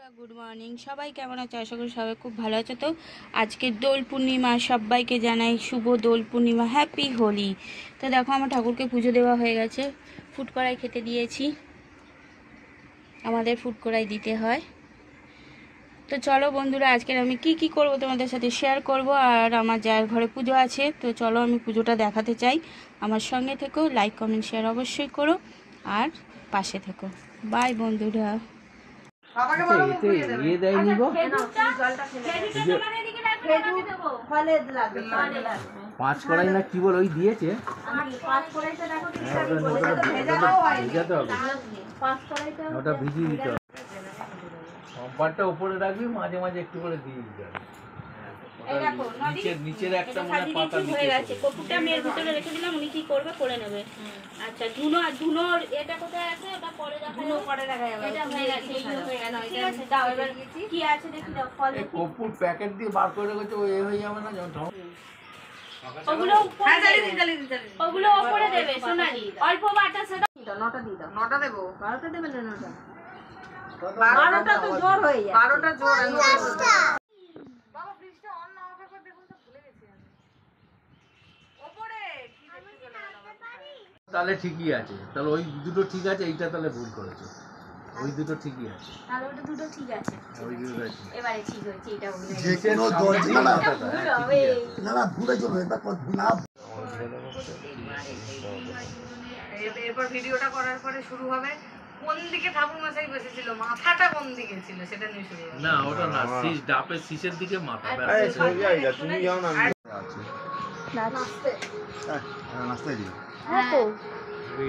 বন্ধুরা good morning, সবাই কেমন আছে? আশা করি সবাই খুব ভালো আছে। তো আজকে দোল পূর্ণিমা, সবাইকে জানাই শুভ দোল পূর্ণিমা, হ্যাপি হোলি। তো দেখো আমার ঠাকুরকে পুজো দেওয়া হয়ে গেছে, ফুট কড়াই খেতে দিয়েছি, আমাদের ফুট কড়াই দিতে হয়। তো চলো বন্ধুরা, আজকের আমি কি কি করব তোমাদের সাথে শেয়ার করব। আর আমার যার ঘরে পুজো আছে, তো চলো আমি পুজোটা দেখাতে চাই। আমার সঙ্গে থেকো, লাইক কমেন্ট শেয়ার অবশ্যই করো, আর পাশে থেকো। বাই বন্ধুরা। পাঁচ কড়াই না কি বল ওই দিয়েছে, ওটা ভিজিয়ে দিতে হবে। সম্পারটা উপরে রাখবি, মাঝে মাঝে একটু করে দিয়ে দিতে হবে। নিচের একটা মনে পাতা হয়ে গেছে, কপুরটা আমি এর ভিতরে রেখে দিলাম, উনি কি করবে করে নেবে। আচ্ছা, ধুনোর এটা কোথায় আছে? ওটা পরে রাখা যাবে, পরে রাখা যাবে। এটা হয়ে গেছে, এই হয়ে গেল। ঠিক আছে, দাও এবার কি আছে দেখি, দাও ফল। এই কপুর প্যাকেট দিয়ে বার করে রেখেছে, ওই হয়ে যাবে না যখন ওগুলো ওগুলো উপরে দেবে সোনালি, অল্প বাটা সেটা দাও। 9টা দিয়ে দাও। 9টা দেবো? 12টা দেবে না? 9টা 12টা তো জোর হয়ে যায়। 12টা জোর। বাবা ফ্রিজটা অন না অফ করে দেখুন তো, ভুলে গেছি আমি। উপরে কি দেখতে গেল না? তাহলে ঠিকই আছে, তাহলে ওই দুটো ঠিক আছে, এইটা তাহলে ভুল করেছে। ওই দুটো ঠিকই আছে, তাহলে ওটা দুটো ঠিক আছে। ওই দুটো আছে। এবারে ঠিক হয়েছে, এটা ভুলে যে কোনো দরজা না ভুল হবে। না ভুলে চলবে, এটা না। এরপর ভিডিওটা করার পরে শুরু হবে কোন দিকে ঠাকুর মশাই বসেছিল, মাথাটা কোন দিকে ছিল সেটা নিয়ে শুরু হবে। না ওটা না, শীষ ডাপের শীষের দিকে মাথা। তুমি যাও না, নাচতে দিই।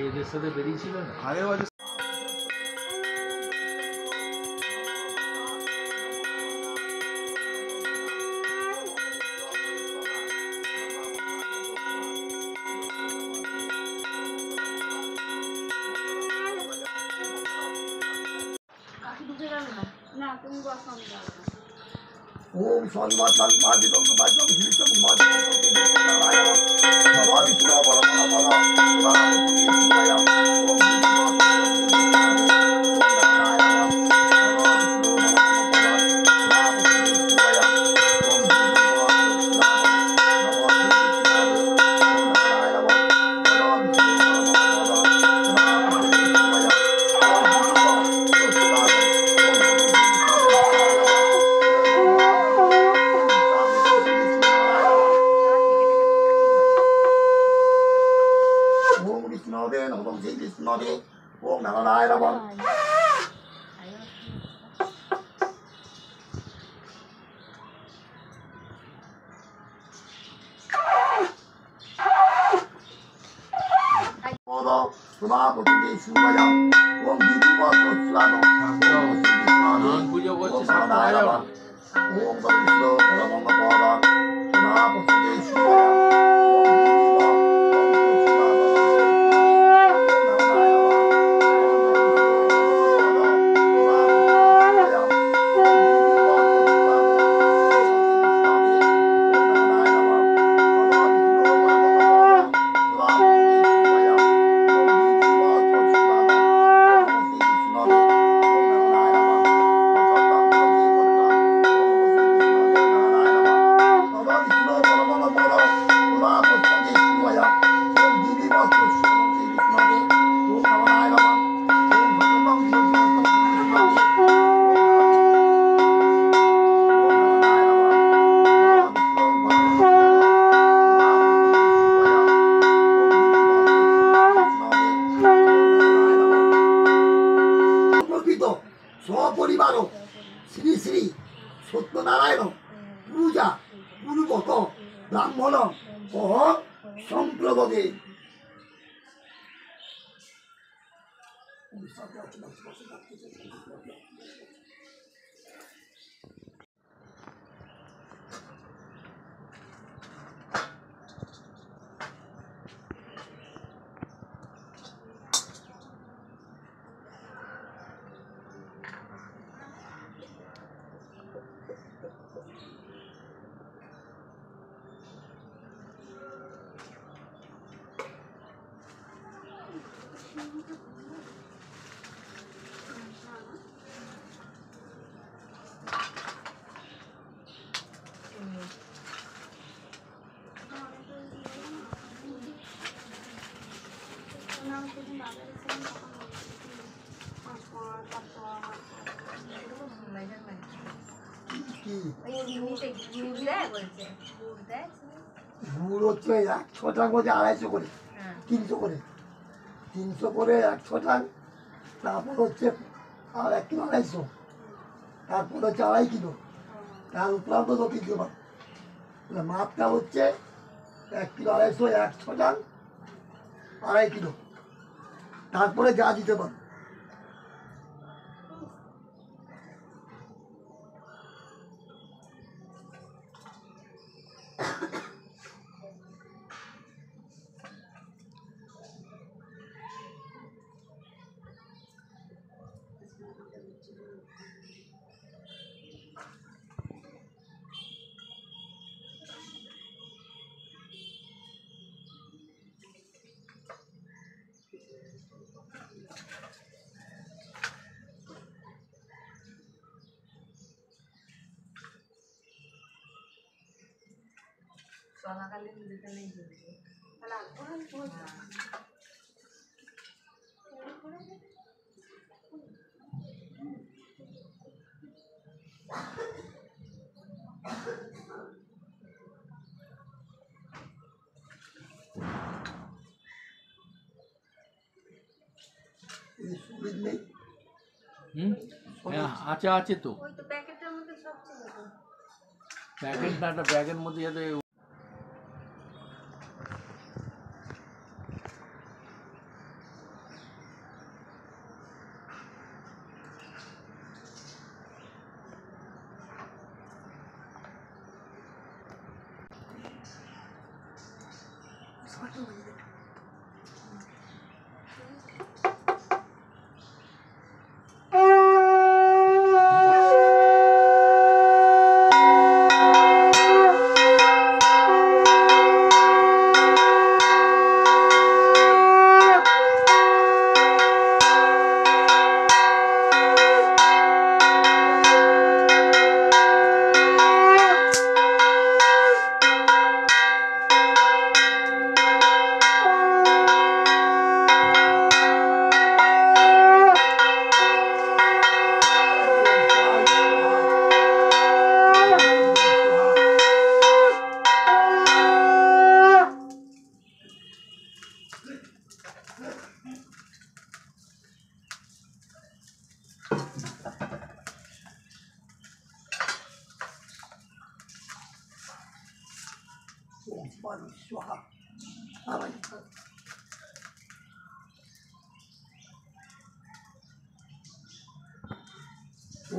এদের সাথে বেরিয়েছিল না আরে বাজে না, তুমি বসো, আমি যাবো। ওম সর্বতং পাদিতং পাদিতং হিলিতং পাদিতং নারায়ণ বাবা বিষ্ণু বলো বলো বলো রামতি শিবায় ওম ওম নারায়ণ নমঃ। পুজো করছে সপরিবার শ্রী শ্রী সত্যনারায়ণ পূজা পূর্বক ব্রাহ্মণ অহং সম্প্রদে। গুড় হচ্ছে 100 টার মধ্যে 250 করে, 300 করে, 300 করে 100 টান, তারপর হচ্ছে আর 1 কিলো 250, তারপর হচ্ছে 2.5 কিলো, তার উপরান্ত 300 টান। মাপটা হচ্ছে 1 কিলো 250, 100 টান, 2.5 কিলো, তারপরে যা দিতে পারো। চলাকালীন দিতে নেই সুবিধ নেই, আছে আছে তো ওই তো প্যাকেটের মধ্যে সব ছিল তো। প্যাকেট না, একটা ব্যাগের মধ্যে যাতে ओम स्वाहा स्वाहा। हाँ भाई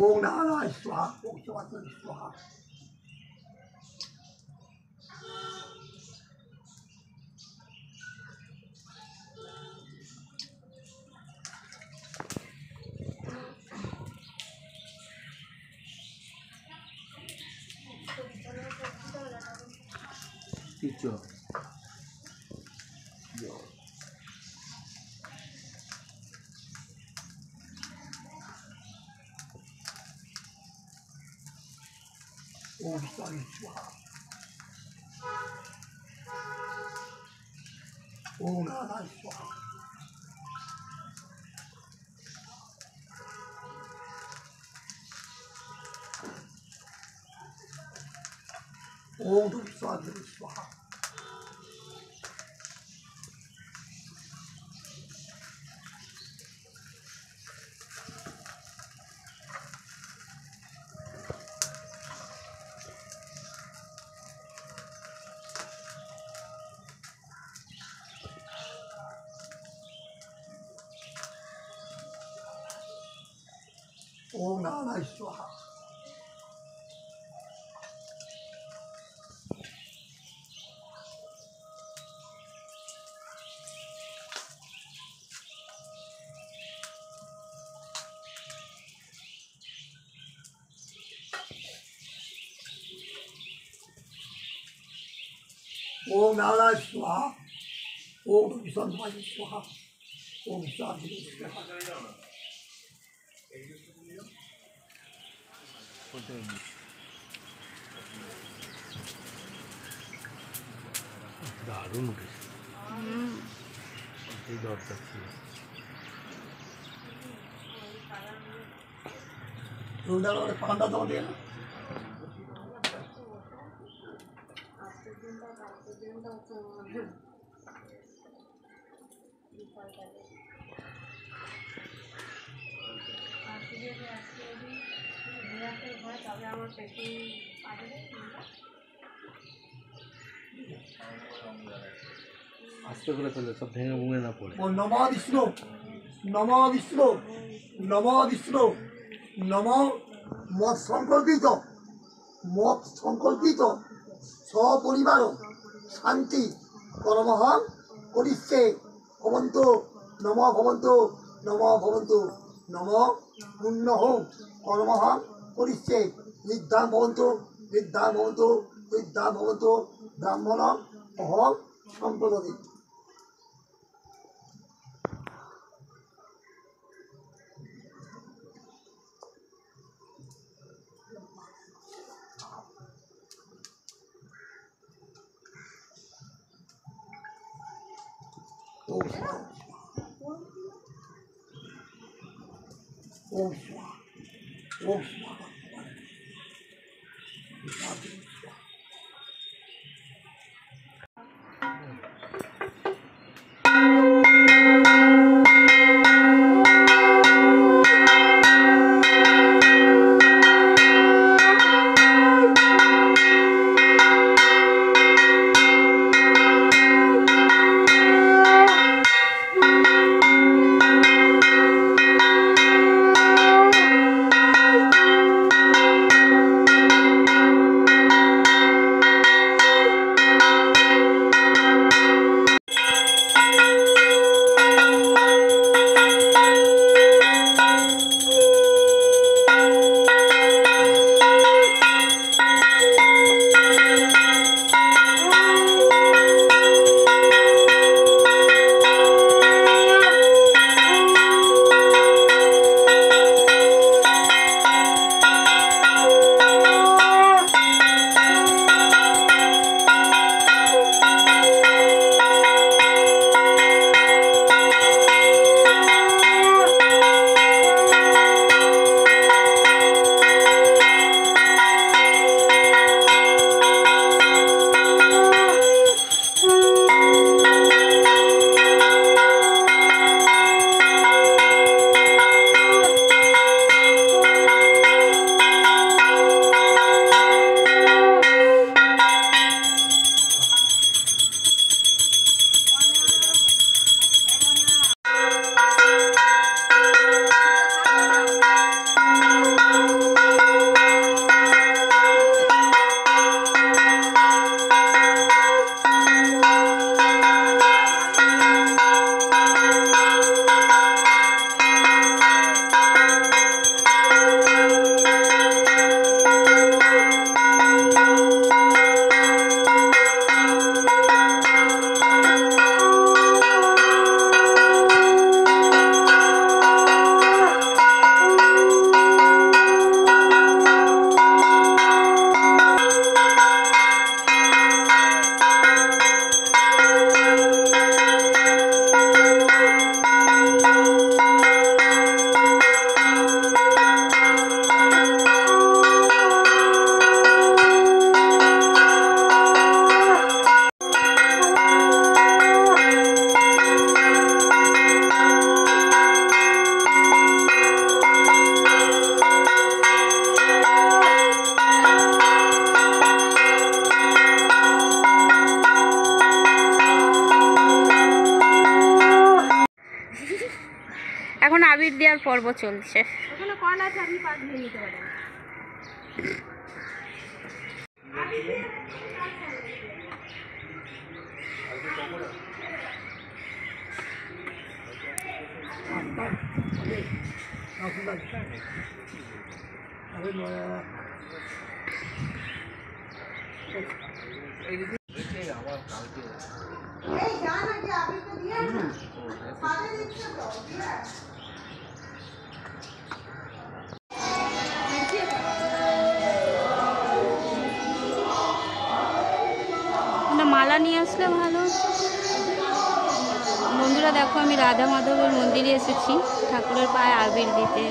ओम नारायण स्वाहा, ओम स्वाहा स्वाहा। কিচ্ছু ओम स्वाहा स्वाहा। ओम नारायण स्वाहा। ओम स्वाहा स्वाहा। ओम नारायण स्वाहा। ओम नारायण स्वाहा। ओम विष्णु स्वाहा। ओम शांति स्वाहा। দারুণ উঠেছে। এই দরকার ছিল। পান্ডা জমা দিয়ে আস্তে করে ফেলে সব ভেঙে ভুঙে না পড়ে। নমো বিষ্ণু নমো বিষ্ণু নমো বিষ্ণু নমো মত সংকল্পিত সপরিবার শান্তি কর্মহং করিষ্যে ভবন্তু নম ভবন্তু নম ভবন্তু নম পুণ্যহং কর্মহং করিষ্যে নিদ্ধাং ভবন্তু নিদ্ধাং ভবন্তু নিদ্ধাং ভবন্তু ব্রাহ্মণ অহং সম্প্রদায়। Om Swaha. Om Swaha. এখন আবির দেওয়ার পর্ব চলছে। ওখানে কল আছে, আপনি পাশ দিয়ে নিতে পারেন। আমার কালকে মালা নিয়ে আসলে ভালো। বন্ধুরা বন্ধুরা দেখো আমি রাধা মাধবের মন্দিরে এসেছি ঠাকুরের পায়ে আবির দিতে।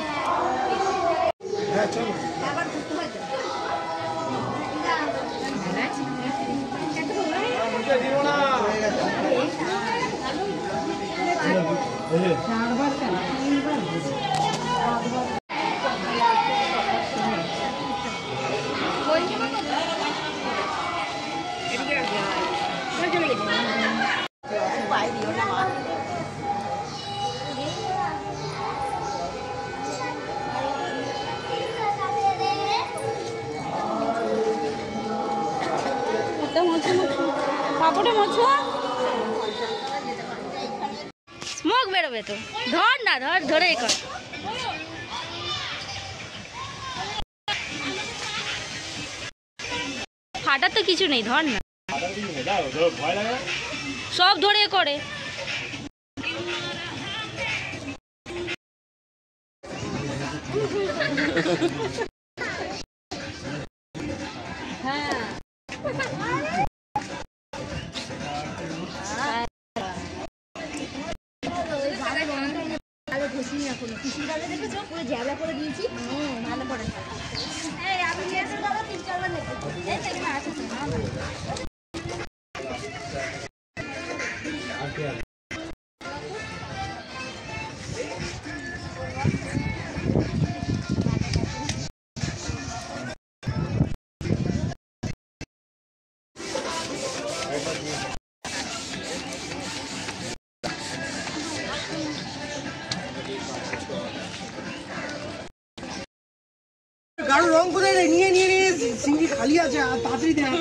কাপড়ে মোছো স্মোক বেরোবে তো, ধর না ধর, ধরে কর। ফাটার তো কিছু নেই, ধর না, সব ধরে করে। হ্যাঁ ভালো করে গাড়ো রং করে নিয়ে নিয়ে নিয়ে সিঙ্গি খালি আছে আর তাড়াতাড়ি দেন।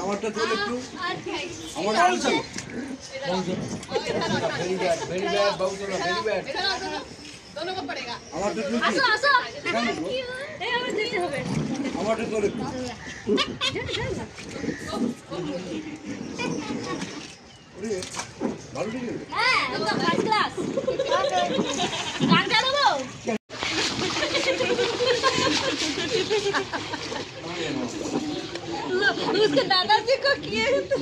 আমারটা তোল একটু, আমারটা বলছো ভেরি ব্যাড বাবু, চলো ভেরি ব্যাড। दोनों को पड़ेगा। আমারটা তোল, আসো আসো, এই আমার যেতে হবে। আমারটা তোল একটু। ওরে ভালো ঠিক আছে। হ্যাঁ একদম ফার্স্ট ক্লাস। গান গাবো उसके दादाजी को किए तो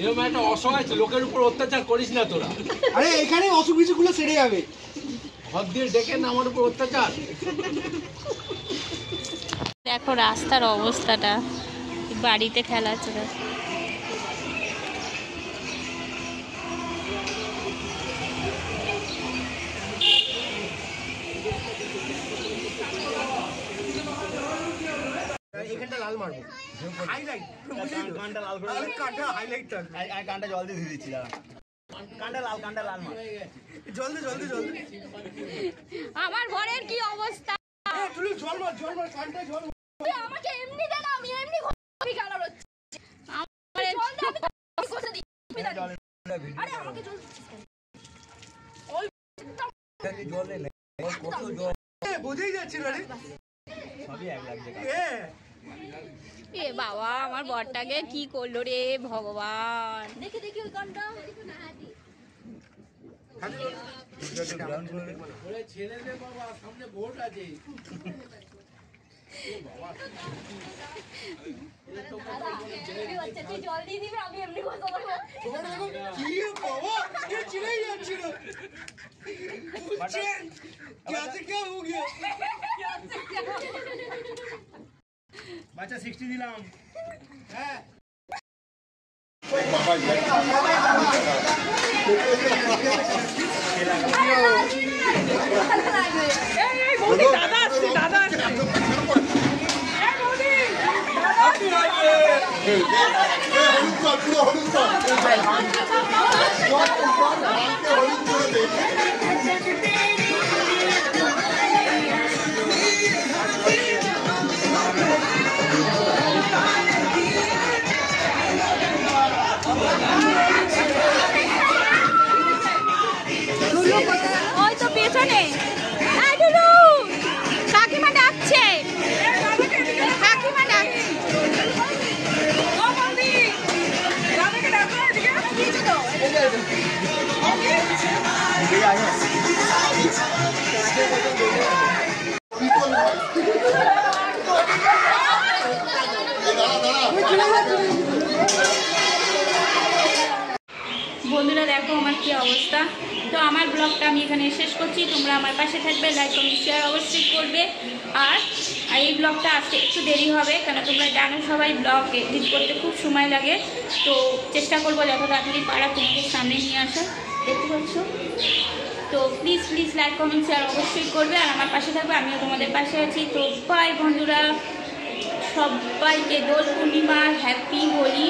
এরকম একটা অসহায় লোকের উপর অত্যাচার করিস না তোরা। আরে এখানে অসুবিধাগুলো সেরে যাবে। হাত দিয়ে ডেকে না আমার উপর অত্যাচার। দেখো রাস্তার অবস্থাটা, বাড়িতে খেলাচ্ছে। এখানটা লাল মারবো, হাইলাইট কানটা লাল করে, কানটা হাইলাইট থাকবে। আর কানটা জল দিয়ে ধুয়ে দিচ্ছি, দাঁড়া। কানটা লাল মার, জল দে আমার ঘরের কি অবস্থা, তুই জল মার কানটা জল মার। আমাকে এমনি দেন, আমি এমনি কপি কালার হচ্ছে আমার জল দে, আমি কষে দিই। আরে আমাকে জল, ওই জল নে, কত জল বুঝেই যাচ্ছে না রে, সবই এক লাগছে। এ বাবা আমার বরটাকে কি করলো রে ভগবান। দেখি ওই গানটা ছেড়ে বাবা, সামনে ভোট আছে। জল দিয়ে দিবে, আমি এমনি কথা বলবো। বাচ্চা 60 দিলাম। হ্যাঁ দাদা আসছে। ওই তো পেছনে কাকিমা ডাকছে, কাকিমা ডাকছে। বন্ধুরা দেখো আমার কি অবস্থা। তো আমার ব্লগটা আমি এখানে শেষ করছি। তোমরা আমার পাশে থাকবে, লাইক কমেন্ট শেয়ার অবশ্যই করবে। আর এই ব্লগটা আসতে একটু দেরি হবে, কেন তোমরা জানো সবাই ব্লগ এডিট করতে খুব সময় লাগে। তো চেষ্টা করবো যত তাড়াতাড়ি পারা তোমাদের সামনে নিয়ে আসা, দেখতে পাচ্ছ। তো please please like comment share অবশ্যই করবে আর আমার পাশে থাকবে, আমিও তোমাদের পাশে আছি। তো বাই বন্ধুরা, সবাইকে দোল পূর্ণিমার হ্যাপি হোলি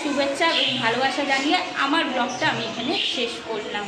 শুভেচ্ছা এবং ভালোবাসা জানিয়ে আমার ব্লগটা আমি এখানে শেষ করলাম।